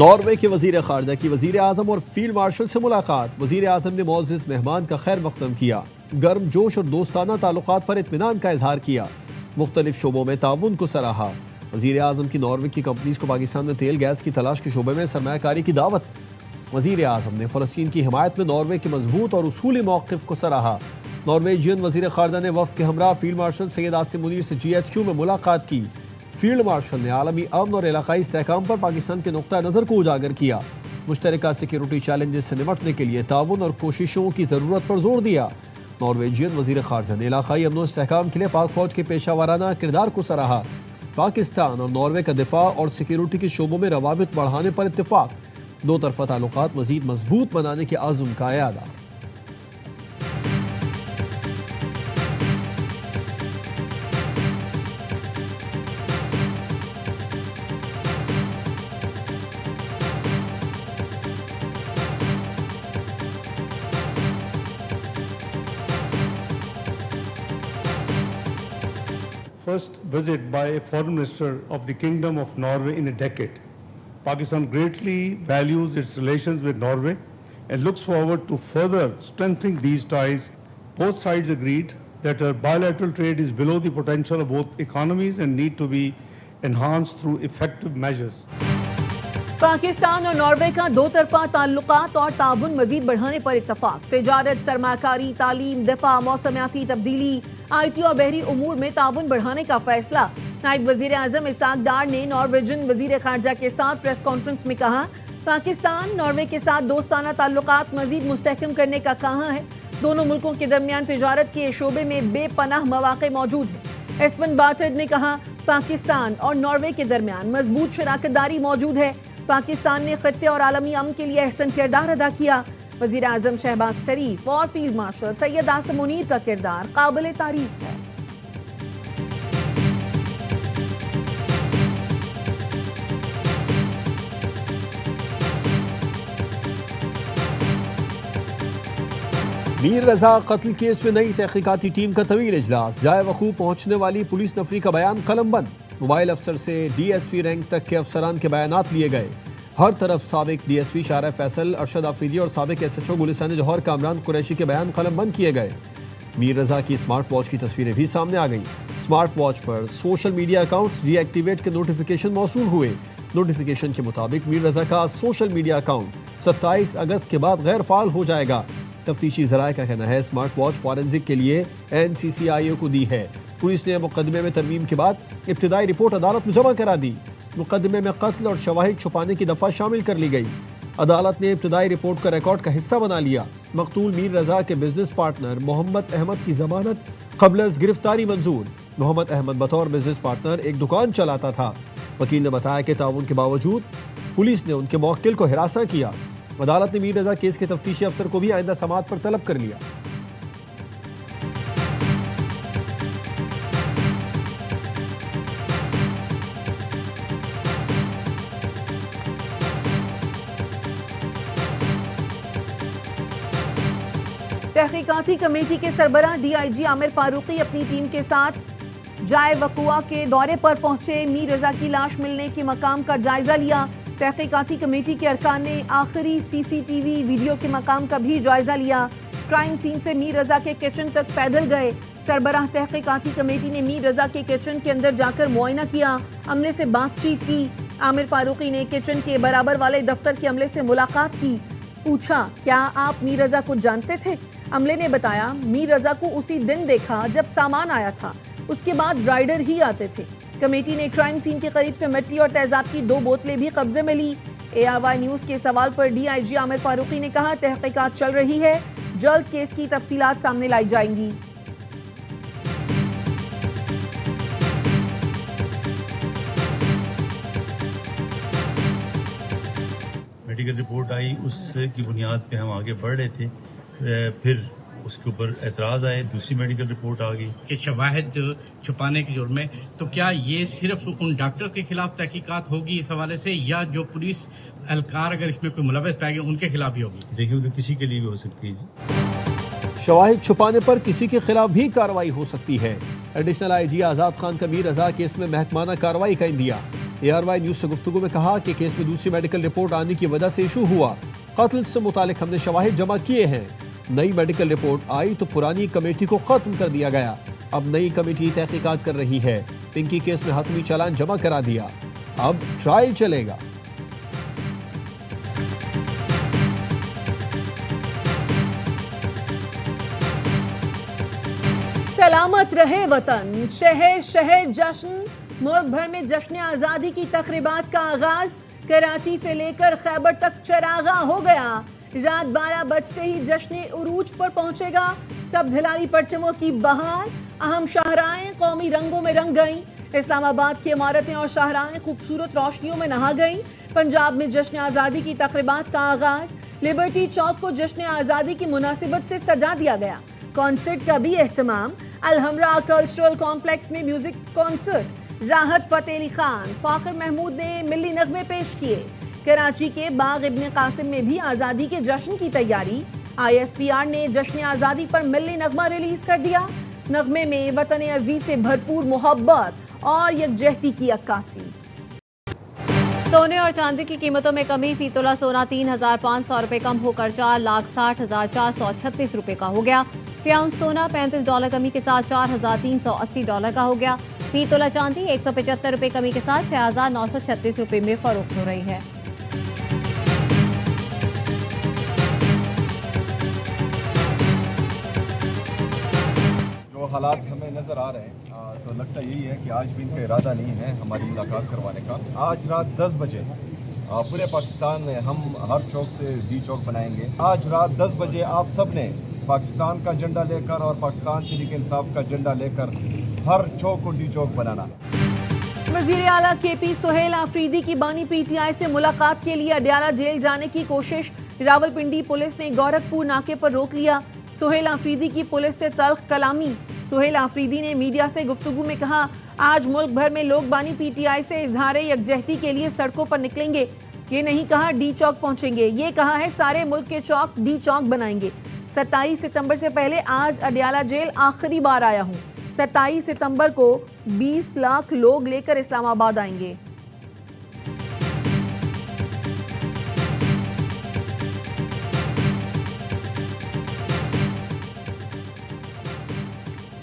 Norway کے وزیر خارجہ کی وزیر اعظم اور فیلڈ مارشل سے ملاقات۔ وزیر اعظم نے معزز مہمان کا خیر مقدم کیا، گرم جوش اور دوستانہ تعلقات پر اطمینان کا اظہار کیا، مختلف شعبوں میں تعاون کو سراہا۔ وزیر اعظم کی ناروے کی کمپنیز کو پاکستان میں تیل گیس کی تلاش کے شعبے میں سرمایہ کاری کی دعوت۔ وزیر اعظم نے فلسطین کی حمایت میں ناروے کے مضبوط اور اصولی موقف کو سراہا۔ نارویجین وزیر خارجہ نے وفد کے ہمراہ فیلڈ مارشل سید عاصم منیر سے GHQ میں ملاقات کی۔ فیلڈ مارشل نے عالمی امن اور علاقائی استحکام پر پاکستان کے نقطہ نظر کو اجاگر کیا، مشترکہ سیکیورٹی چیلنجز سے نمٹنے کے لیے تعاون اور کوششوں کی ضرورت پر زور دیا۔ نارویجین وزیر خارجہ نے علاقائی امن و استحکام کے لیے پاک فوج کے پیشہ ورانہ کردار کو سراہا۔ پاکستان اور ناروے کا دفاع اور سیکیورٹی کے شعبوں میں روابط بڑھانے پر اتفاق، دو طرفہ تعلقات مزید مضبوط بنانے کے عزم کا اعادہ۔ First visit by a foreign minister of the Kingdom of Norway in a decade. Pakistan greatly values its relations with Norway and looks forward to further strengthening these ties. Both sides agreed that bilateral trade is below the potential of both economies and need to be enhanced through effective measures. Pakistan اور Norway کا دو طرفہ تعلقات اور تعاون مزید بڑھانے پر اتفاق۔ تجارت، سرمایہ کاری، تعلیم، دفاع، موسمیاتی تبدیلی، IT اور بحری امور میں تعاون بڑھانے کا فیصلہ۔ نائب وزیر اعظم اسحاق ڈار نے نارویجن وزیر خارجہ کے ساتھ پریس کانفرنس میں کہا، پاکستان ناروے کے ساتھ دوستانہ تعلقات مزید مستحکم کرنے کا خواہاں ہے۔ دونوں ملکوں کے درمیان تجارت کے شعبے میں بے پناہ مواقع موجود ہیں۔ اسپن باتھرڈ نے کہا، پاکستان اور ناروے کے درمیان مضبوط شراکت داری موجود ہے۔ پاکستان نے خطے اور عالمی امن کے لیے احسن کردار ادا کیا۔ وزیر اعظم شہباز شریف اور فیلڈ مارشل سید عاصم منیر کا کردار قابل تعریف ہے۔ میر رضا قتل کیس میں نئی تحقیقاتی ٹیم کا طویل اجلاس، جائے وقوع پہنچنے والی پولیس نفری کا بیان قلم بند۔ موبائل افسر سے DSP رینک تک کے افسران کے بیانات لیے گئے۔ ہر طرف سابق DSP شارع فیصل، ارشد آفریدی اور سابق SHO گلستان جوہر کامران قریشی کے بیان قلم بند کیے گئے۔ میر رضا کی اسمارٹ واچ کی تصویریں بھی سامنے آ گئیں۔ اسمارٹ واچ پر social media accounts deactivate کے نوٹیفیکیشن موصول ہوئے۔ نوٹیفیکیشن کے مطابق میر رضا کا سوشل میڈیا اکاؤنٹ 27 اگست کے بعد غیر فعال ہو جائے گا۔ تفتیشی ذرائع کا کہنا ہے اسمارٹ واچ فورینزک کے لیے NCCIO کو دی ہے۔ پولیس نے مقدمے میں ترمیم کے بعد ابتدائی رپورٹ عدالت میں جمع کرا دی۔ مقدمے میں قتل اور شواہد چھپانے کی دفعہ شامل کر لی گئی۔ عدالت نے ابتدائی رپورٹ کا ریکارڈ کا حصہ بنا لیا۔ مقتول میر رضا کے بزنس پارٹنر محمد احمد کی ضمانت قبل از گرفتاری منظور۔ محمد احمد بطور بزنس پارٹنر ایک دکان چلاتا تھا۔ وکیل نے بتایا کہ تعاون کے باوجود پولیس نے ان کے موکل کو ہراساں کیا۔ عدالت نے میر رضا کیس کے تفتیشی افسر کو بھی آئندہ سماعت پر طلب کر لیا۔ تحقیقاتی کمیٹی کے سربراہ DIG عامر فاروقی اپنی ٹیم کے ساتھ جائے وقوع کے دورے پر پہنچے۔ میر رضا کی لاش ملنے کے مقام کا جائزہ لیا۔ تحقیقاتی کمیٹی کے ارکان نے آخری CCTV ویڈیو کے مقام کا بھی جائزہ لیا۔ کرائم سین سے میر رضا کے کچن تک پیدل گئے۔ سربراہ تحقیقاتی کمیٹی نے میر رضا کے کچن کے اندر جا کر معائنہ کیا، عملے سے بات چیت کی۔ عامر فاروقی نے کچن کے برابر والے دفتر کے عملے سے ملاقات کی، پوچھا کیا آپ میر رضا کو جانتے تھے؟ عملے نے بتایا میر رضا کو اسی دن دیکھا جب سامان آیا تھا، اس کے بعد رائڈر ہی آتے تھے۔ کمیٹی نے کرائم سین کے قریب سے مٹی اور تیزاب کی 2 بوتلیں بھی قبضے میں لی۔ ARY نیوز کے سوال پر DIG عامر فاروقی نے کہا، تحقیقات چل رہی ہے، جلد کیس کی تفصیلات سامنے لائی جائیں گی۔ میڈیکل رپورٹ آئی، اس کی بنیاد پہ ہم آگے بڑھ رہے تھے، پھر اس کے اوپر اعتراض آئے، دوسری میڈیکل رپورٹ آ گئی کہ شواہد چھپانے کے جرم میں، تو کیا یہ صرف ان ڈاکٹر کے خلاف تحقیقات ہوگی اس حوالے سے، یا جو پولیس اہلکار اگر اس میں کوئی ملوث پائے گا ان کے خلاف بھی ہوگی؟ دیکھیں وہ تو کسی کے لیے بھی ہو سکتی ہے جی۔ شواہد چھپانے پر کسی کے خلاف بھی کارروائی ہو سکتی ہے۔ ایڈیشنل IG آزاد خان کا میر رضا کیس میں محکمانہ کارروائی کا عندیہ۔ ARY نیوز سے گفتگو میں کہا کہ کیس میں دوسری میڈیکل رپورٹ آنے کی وجہ سے ایشو ہوا. قتل سے متعلق ہم نے شواہد جمع کیے ہیں. نئی میڈیکل رپورٹ آئی تو پرانی کمیٹی کو ختم کر دیا گیا. اب نئی کمیٹی تحقیقات کر رہی ہے. پنکی کیس میں حتمی چالان جمع کرا دیا. اب ٹرائل چلے گا. سلامت رہے وطن. شہر شہر جشن. ملک بھر میں جشن آزادی کی تقریبات کا آغاز. کراچی سے لے کر خیبر تک چراغاں ہو گیا. رات 12 بجتے ہی جشن عروج پر پہنچے گا. سبز ہلالی پرچموں کی بہار. اہم شاہراہیں قومی رنگوں میں رنگ گئیں. اسلام آباد کی عمارتیں اور شاہراہیں خوبصورت روشنیوں میں نہا گئیں. پنجاب میں جشن آزادی کی تقریبات کا آغاز. لبرٹی چوک کو جشن آزادی کی مناسبت سے سجا دیا گیا. کانسرٹ کا بھی اہتمام. الحمرا کلچرل کمپلیکس میں میوزک کانسرٹ. راحت فتح علی خان، فاخر محمود نے ملی نغمے پیش کیے. کراچی کے باغ ابن قاسم میں بھی آزادی کے جشن کی تیاری. ISPR نے جشن آزادی پر ملی نغمہ ریلیز کر دیا. نغمے میں وطن عزیز سے بھرپور محبت اور یکجہتی کی عکاسی. سونے اور چاندی کی قیمتوں میں کمی. فی تولہ سونا 3,500 روپے کم ہو کر 4,60,436 روپے کا ہو گیا. فی اونس سونا $35 کمی کے ساتھ $4,380 کا ہو گیا. فی تولہ چاندی 175 روپے کمی کے ساتھ 6,936 روپے میں فروخت ہو رہی ہے. جو حالات ہمیں نظر آ رہے ہیں تو لگتا یہی ہے کہ آج بھی ان کا ارادہ نہیں ہے ہماری ملاقات کروانے کا. آج رات 10 بجے پورے پاکستان میں ہم ہر چوک سے ڈی چوک بنائیں گے. آج رات 10 بجے آپ سب نے پاکستان کا جھنڈا لے کر اور پاکستان تحریک انصاف کا جھنڈا لے کر ہر چوک کو ڈی چوک بنانا. وزیر اعلیٰ KP سہیل آفریدی کی بانی PTI سے ملاقات کے لیے اڈیالہ جیل جانے کی کوشش. راولپنڈی پولیس نے گورکھپور ناکے پر روک لیا. سہیل آفریدی کی پولیس سے تلخ کلامی. سہیل آفریدی نے میڈیا سے گفتگو میں کہا آج ملک بھر میں لوگ بانی PTI سے اظہار یکجہتی کے لیے سڑکوں پر نکلیں گے. یہ نہیں کہا ڈی چوک پہنچیں گے. یہ کہا ہے سارے ملک کے چوک ڈی چوک بنائیں گے. 27 ستمبر سے پہلے آج اڈیالہ جیل آخری بار آیا ہوں. 27 ستمبر کو 20 لاکھ لوگ لے کر اسلام آباد آئیں گے.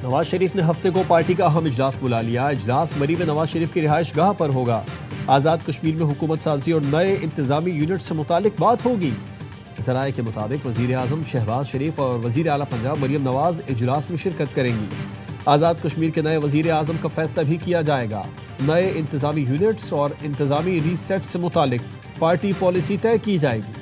نواز شریف نے ہفتے کو پارٹی کا اہم اجلاس بلا لیا. اجلاس مری میں نواز شریف کی رہائش گاہ پر ہوگا. آزاد کشمیر میں حکومت سازی اور نئے انتظامی یونٹ سے متعلق بات ہوگی. ذرائع کے مطابق وزیر اعظم شہباز شریف اور وزیر اعلیٰ پنجاب مریم نواز اجلاس میں شرکت کریں گی. آزاد کشمیر کے نئے وزیر اعظم کا فیصلہ بھی کیا جائے گا. نئے انتظامی یونٹس اور انتظامی ری سیٹ سے متعلق پارٹی پالیسی طے کی جائے گی.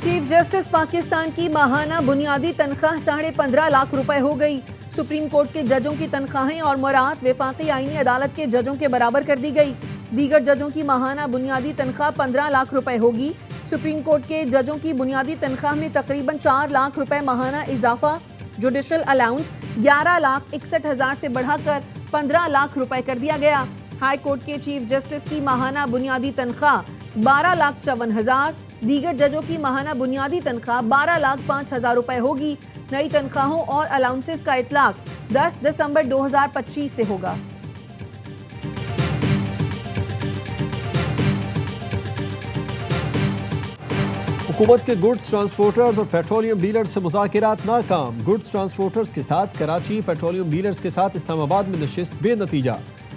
چیف جسٹس پاکستان کی ماہانہ بنیادی تنخواہ 15.5 لاکھ روپے ہو گئی. سپریم کورٹ کے ججوں کی تنخواہیں اور مراعات وفاقی آئینی عدالت کے ججوں کے برابر کر دی گئی. دیگر ججوں کی ماہانہ بنیادی تنخواہ 15 لاکھ روپے ہوگی. سپریم کورٹ کے ججوں کی بنیادی تنخواہ میں تقریباً 4 لاکھ روپے ماہانہ اضافہ. جوڈیشل الاؤنس 11,61,000 سے بڑھا کر 15 لاکھ روپے کر دیا گیا. ہائی کورٹ کے چیف جسٹس کی ماہانہ بنیادی تنخواہ 12,54,000. دیگر ججوں کی ماہانہ بنیادی تنخواہ 12,05,000 روپے ہوگی. نئی تنخواہوں اور الاؤنسز کا اطلاق 10 دسمبر 2025 سے ہوگا. حکومت کے گڈز ٹرانسپورٹرز اور پیٹرولیم ڈیلرز سے مذاکرات ناکام. گڈز ٹرانسپورٹرز کے ساتھ کراچی، پیٹرولیم ڈیلرز کے ساتھ اسلام آباد میں نشست بے نتیجہ.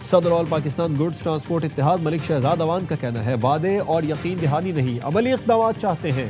صدر آل پاکستان گڈز ٹرانسپورٹ اتحاد ملک شہزاد اوان کا کہنا ہے وعدے اور یقین دہانی نہیں، عملی اقدامات چاہتے ہیں.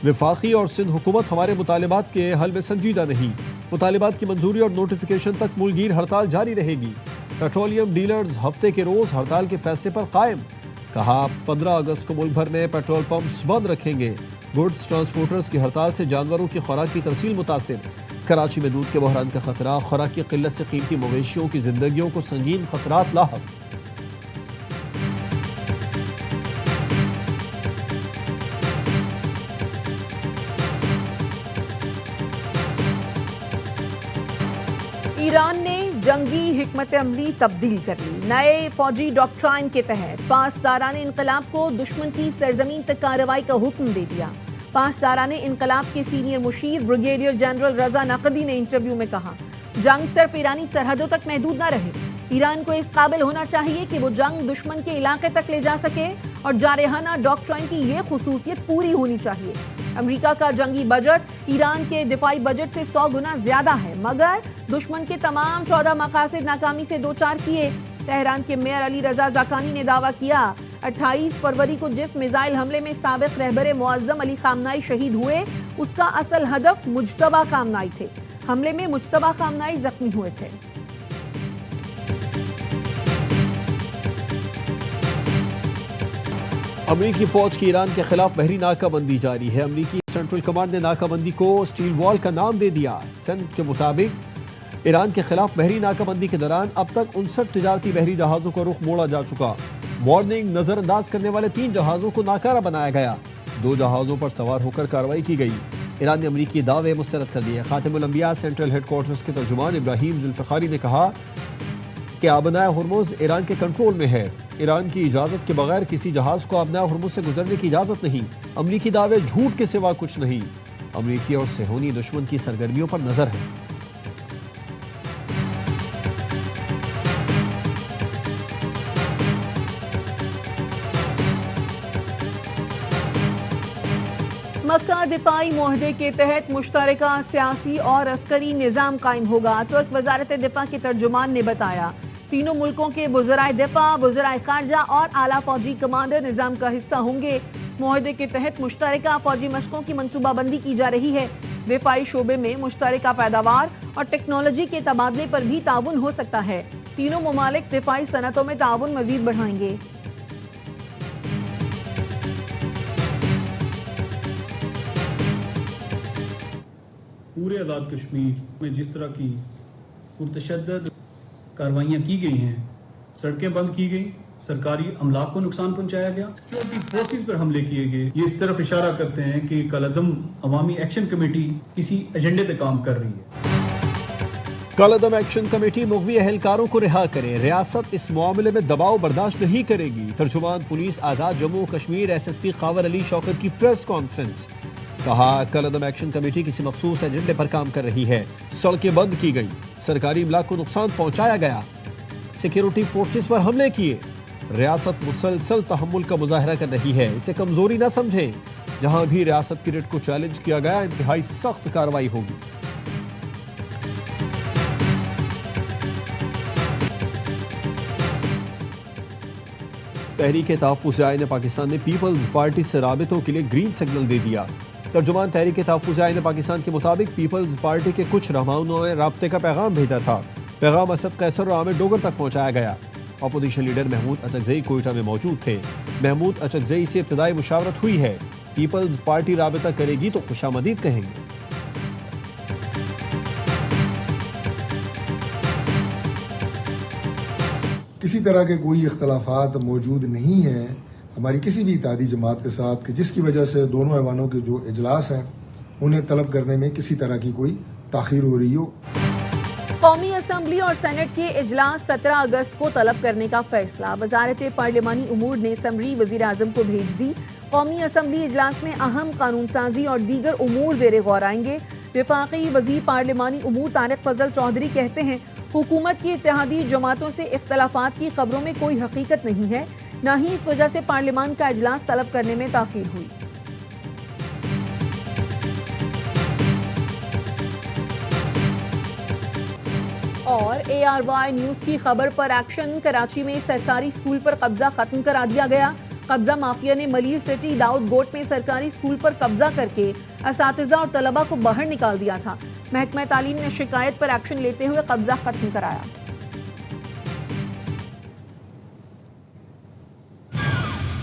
وفاقی اور سندھ حکومت ہمارے مطالبات کے حل میں سنجیدہ نہیں. مطالبات کی منظوری اور نوٹیفیکیشن تک ملگیر ہڑتال جاری رہے گی. پیٹرولیم ڈیلرز ہفتے کے روز ہڑتال کے فیصلے پر قائم. کہا 15 اگست کو ملک بھر میں پیٹرول پمپس بند رکھیں گے. گڈز ٹرانسپورٹرز کی ہڑتال سے جانوروں کی خوراک کی ترسیل متاثر. کراچی میں دودھ کے بحران کا خطرہ، خوراک کی قلت سے قیمتی مویشیوں کی زندگیوں کو سنگین خطرات لاحق. ایران نے جنگی حکمت عملی تبدیل کر لی. نئے فوجی ڈاکٹرائن کے تحت پاسداران انقلاب کو دشمن کی سرزمین تک کارروائی کا حکم دے دیا. پاسداران انقلاب کے سینئر مشیر بریگیڈیئر جنرل رضا نقدی نے انٹرویو میں کہا جنگ صرف ایرانی سرحدوں تک محدود نہ رہے. ایران کو اس قابل ہونا چاہیے کہ وہ جنگ دشمن کے علاقے تک لے جا سکے اور جارحانہ ڈاکٹرائن کی یہ خصوصیت پوری ہونی چاہیے. امریکہ کا جنگی بجٹ ایران کے دفاعی بجٹ سے 100 گنا زیادہ ہے، مگر دشمن کے تمام 14 مقاصد ناکامی سے دوچار کیے. تہران کے میئر علی رضا زاکانی نے دعویٰ کیا 28 فروری کو جس میزائل حملے میں سابق رہبر معظم علی خامنائی شہید ہوئے اس کا اصل ہدف مجتبی خامنائی تھے. حملے میں مجتبی خامنائی زخمی ہوئے تھے. امریکی فوج کی ایران کے خلاف بحری ناکہ بندی جاری ہے. امریکی سینٹرل کمانڈ نے ناکہ بندی کو اسٹیل وال کا نام دے دیا. سینٹ کے مطابق ایران کے خلاف بحری ناکہ بندی کے دوران اب تک 59 تجارتی بحری جہازوں کا رخ موڑا جا چکا. وارننگ نظر انداز کرنے والے 3 جہازوں کو ناکارہ بنایا گیا. 2 جہازوں پر سوار ہو کر کارروائی کی گئی. ایران نے امریکی دعوے مسترد کر دیے. خاتم الانبیاء سینٹرل ہیڈ کوارٹرز کے ترجمان ابراہیم ذوالفقاری نے کہا کہ آبنائے ہرمز ایران کے کنٹرول میں ہے. ایران کی اجازت کے بغیر کسی جہاز کو آبنائے ہرمز سے گزرنے کی اجازت نہیں. امریکی دعوے جھوٹ کے سوا کچھ نہیں. امریکی اور صہیونی دشمن کی سرگرمیوں پر نظر ہے. مکہ دفاعی معاہدے کے تحت مشترکہ سیاسی اور عسکری نظام قائم ہوگا. ترک وزارت دفاع کے ترجمان نے بتایا تینوں ملکوں کے وزرائے دفاع، وزرائے خارجہ اور اعلیٰ فوجی کمانڈر نظام کا حصہ ہوں گے. معاہدے کے تحت مشترکہ فوجی مشقوں کی منصوبہ بندی کی جا رہی ہے. دفاعی شعبے میں مشترکہ پیداوار اور ٹیکنالوجی کے تبادلے پر بھی تعاون ہو سکتا ہے. تینوں ممالک دفاعی صنعتوں میں تعاون مزید بڑھائیں گے. پورے آزاد کشمیر میں جس طرح کی پرتشدد کاروائیاں کی گئی ہیں، سڑکیں بند کی گئی، سرکاری املاک کو نقصان پہنچایا گیا، سیکورٹی فورسز پر حملے کیے گئے، یہ اس طرف اشارہ کرتے ہیں کہ کالعدم عوامی ایکشن کمیٹی کسی ایجنڈے پہ کام کر رہی ہے. کالعدم ایکشن کمیٹی مغوی اہلکاروں کو رہا کرے. ریاست اس معاملے میں دباؤ برداشت نہیں کرے گی. ترجمان police Azad Jammu Kashmir S S P Khawar Ali Shaukat کی پریس کانفرنس. کہا کالعدم ایکشن کمیٹی کسی مخصوص ایجنڈے پر کام کر رہی ہے. سڑکیں بند کی گئی، سرکاری املاک کو نقصان پہنچایا گیا، سیکیورٹی فورسز پر حملے کیے. ریاست مسلسل تحمل کا مظاہرہ کر رہی ہے. اسے کمزوری نہ سمجھیں. جہاں بھی ریاست کی ریٹ کو چیلنج کیا گیا انتہائی سخت کارروائی ہوگی. تحریک تحفظ آئین پاکستان نے پیپلز پارٹی سے رابطوں کے لیے گرین سگنل دے دیا. ترجمان تحریک تحفظ آئین پاکستان کے مطابق پیپلز پارٹی کے کچھ رہنماؤں نے رابطے کا پیغام بھیجا تھا. پیغام اسد قیصر اور عامر ڈوگر تک پہنچایا گیا. اپوزیشن لیڈر محمود اچکزئی کوئٹہ میں موجود تھے. محمود اچکزئی سے ابتدائی مشاورت ہوئی ہے. پیپلز پارٹی رابطہ کرے گی تو خوشامدید کہیں گے. کسی طرح کے کوئی اختلافات موجود نہیں ہیں ہماری کسی بھی اتحادی جماعت کے ساتھ کہ جس کی وجہ سے دونوں ایوانوں کے جو اجلاس ہیں انہیں طلب کرنے میں کسی طرح کی کوئی تاخیر ہو رہی ہو. قومی اسمبلی اور سینٹ کے اجلاس 17 اگست کو طلب کرنے کا فیصلہ. وزارت پارلیمانی امور نے سمری وزیر اعظم کو بھیج دی. قومی اسمبلی اجلاس میں اہم قانون سازی اور دیگر امور زیر غور آئیں گے. وفاقی وزیر پارلیمانی امور طارق فضل چودھری کہتے ہیں حکومت کی اتحادی جماعتوں سے اختلافات کی خبروں میں کوئی حقیقت نہیں ہے، نہ ہی اس وجہ سے پارلیمان کا اجلاس طلب کرنے میں تاخیر ہوئی. اور ARY نیوز کی خبر پر ایکشن. کراچی میں سرکاری اسکول پر قبضہ ختم کرا دیا گیا. قبضہ مافیا نے ملیر سٹی داؤد گوٹ میں سرکاری اسکول پر قبضہ کر کے اساتذہ اور طلبہ کو باہر نکال دیا تھا. محکمہ تعلیم نے شکایت پر ایکشن لیتے ہوئے قبضہ ختم کرایا.